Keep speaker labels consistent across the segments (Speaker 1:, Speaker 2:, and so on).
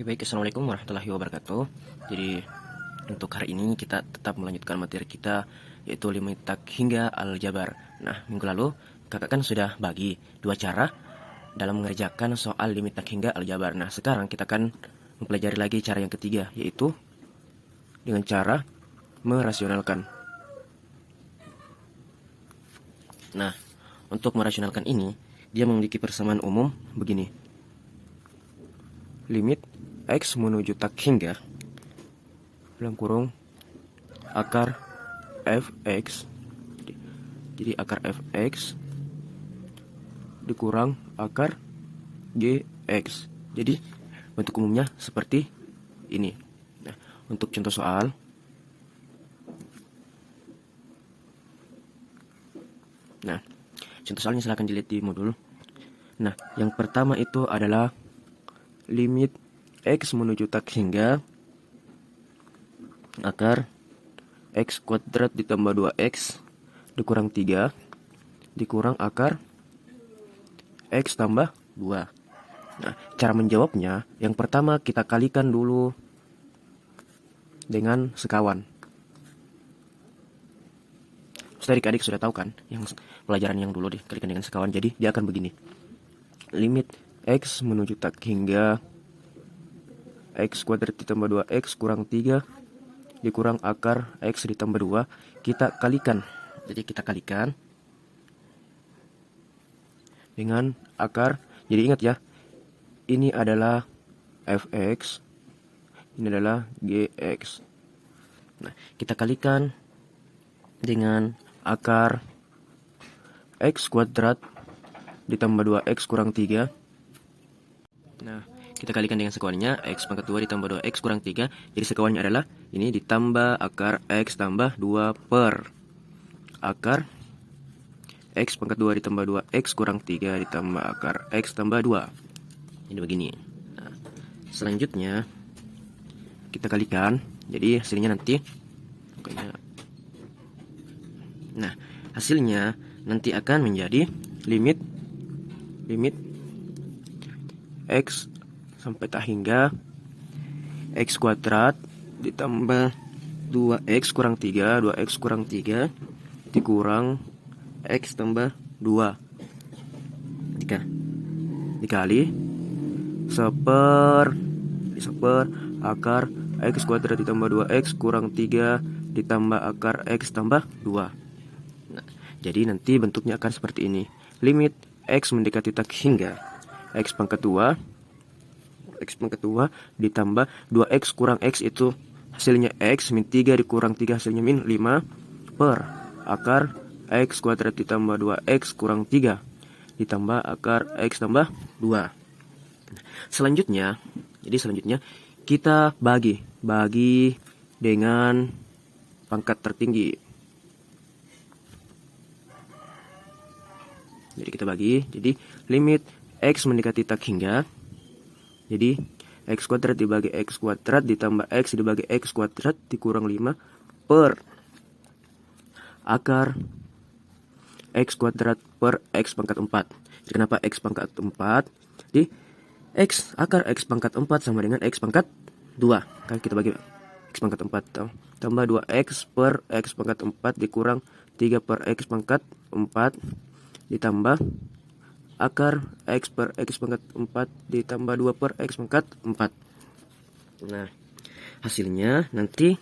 Speaker 1: Oke, baik, assalamualaikum warahmatullahi wabarakatuh. Jadi untuk hari ini kita tetap melanjutkan materi kita, yaitu limit tak hingga aljabar. Nah, minggu lalu kakak kan sudah bagi dua cara dalam mengerjakan soal limit tak hingga aljabar. Nah, sekarang kita akan mempelajari lagi cara yang ketiga, yaitu dengan cara merasionalkan. Nah, untuk merasionalkan ini, dia memiliki persamaan umum begini. Limit X menuju tak hingga dalam kurung akar fx, jadi akar fx dikurang akar gx. Jadi bentuk umumnya seperti ini. Nah, untuk contoh soal, soalnya silahkan dilihat di modul. Nah, yang pertama itu adalah limit X menuju tak hingga akar X kuadrat ditambah 2X dikurang 3 dikurang akar X tambah 2. Nah, cara menjawabnya, yang pertama kita kalikan dulu dengan sekawan. Adik-adik sudah tahu kan, yang pelajaran yang dulu dikalikan dengan sekawan. Jadi dia akan begini. Limit X menuju tak hingga X kuadrat ditambah 2X kurang 3 dikurang akar X ditambah 2, kita kalikan. Jadi kita kalikan dengan akar. Jadi ingat ya, ini adalah fx, ini adalah gx. Nah, kita kalikan dengan akar X kuadrat ditambah 2X kurang 3. Nah, kita kalikan dengan sekawannya, X pangkat 2 ditambah 2X kurang 3. Jadi sekawannya adalah ini ditambah akar X tambah 2 per akar X pangkat 2 ditambah 2X kurang 3 ditambah akar X tambah 2. Ini begini. Nah, selanjutnya kita kalikan. Jadi hasilnya nanti, nah, hasilnya nanti akan menjadi limit X sampai tak hingga X kuadrat ditambah 2X kurang 3, 2X kurang 3 dikurang X tambah 2 dikali seper akar X kuadrat ditambah 2X kurang 3 ditambah akar X tambah 2. Nah, jadi nanti bentuknya akan seperti ini. Limit X mendekati tak hingga X pangkat 2 ditambah 2X kurang X, itu hasilnya X min 3 dikurang 3 hasilnya min 5 per akar X kuadrat ditambah 2X kurang 3 ditambah akar X tambah 2. Selanjutnya kita bagi dengan pangkat tertinggi. Jadi kita bagi, jadi limit X mendekati tak hingga, jadi X kuadrat dibagi X kuadrat ditambah X dibagi X kuadrat dikurang 5 per akar X kuadrat per X pangkat 4. Jadi kenapa X pangkat 4? Jadi akar X pangkat 4 sama dengan X pangkat 2. Kan kita bagi X pangkat 4 tambah 2X per X pangkat 4 dikurang 3 per X pangkat 4 ditambah akar X per X pangkat 4 ditambah 2 per X pangkat 4. Nah, hasilnya nanti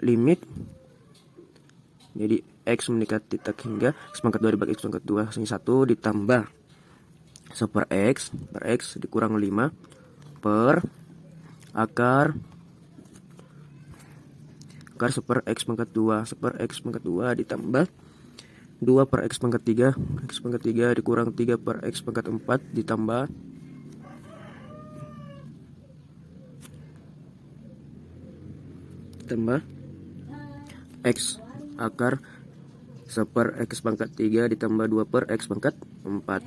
Speaker 1: limit, jadi X mendekati tak hingga X pangkat 2 dibagi X pangkat 2 hasilnya 1 ditambah per X dikurang 5 per akar super X pangkat 2 ditambah 2 per X pangkat 3 dikurang 3 per X pangkat 4 ditambah X akar super X pangkat 3 ditambah 2 per X pangkat 4.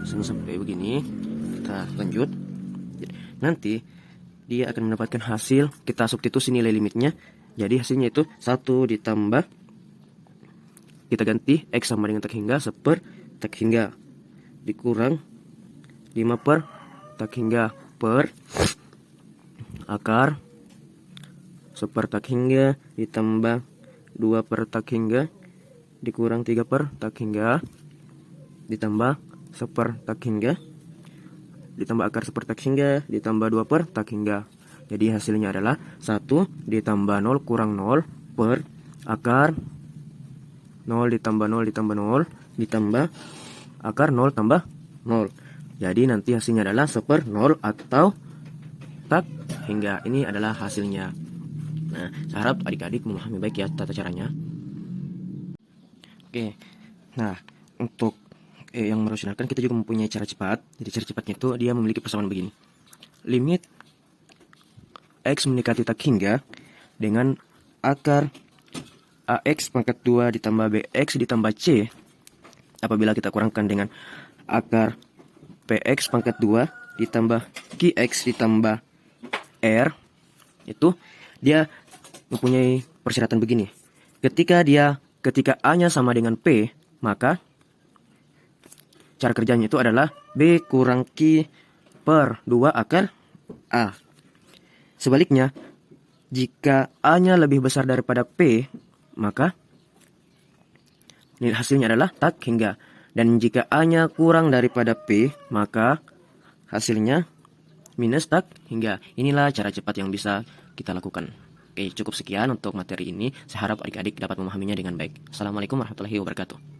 Speaker 1: Sampai begini. Kita lanjut. Nanti dia akan mendapatkan hasil, kita substitusi nilai limitnya. Jadi hasilnya itu 1 ditambah, kita ganti X sama dengan tak hingga seper tak hingga dikurang 5 per tak hingga per akar 1 tak hingga ditambah 2 per tak hingga dikurang 3 per tak hingga ditambah 1 tak hingga ditambah akar 1 tak hingga ditambah 2 per tak hingga. Jadi hasilnya adalah 1 ditambah 0 kurang 0 per akar 0 ditambah 0 ditambah 0 ditambah akar 0 tambah 0. Jadi nanti hasilnya adalah 1/0 atau tak hingga. Ini adalah hasilnya. Nah, saya harap adik-adik memahami baik ya tata caranya. Oke, nah untuk yang merasionalkan kita juga mempunyai cara cepat. Jadi cara cepatnya itu dia memiliki persamaan begini. Limit X mendekati tak hingga dengan akar AX pangkat 2 ditambah BX ditambah C. Apabila kita kurangkan dengan akar PX pangkat 2 ditambah QX ditambah R, itu dia mempunyai persyaratan begini. Ketika A-nya sama dengan P, maka cara kerjanya itu adalah B kurang Q per 2 akar A. Sebaliknya, jika A-nya lebih besar daripada P, maka hasilnya adalah tak hingga. Dan jika A-nya kurang daripada P, maka hasilnya minus tak hingga. Inilah cara cepat yang bisa kita lakukan. Oke, cukup sekian untuk materi ini. Saya harap adik-adik dapat memahaminya dengan baik. Assalamualaikum warahmatullahi wabarakatuh.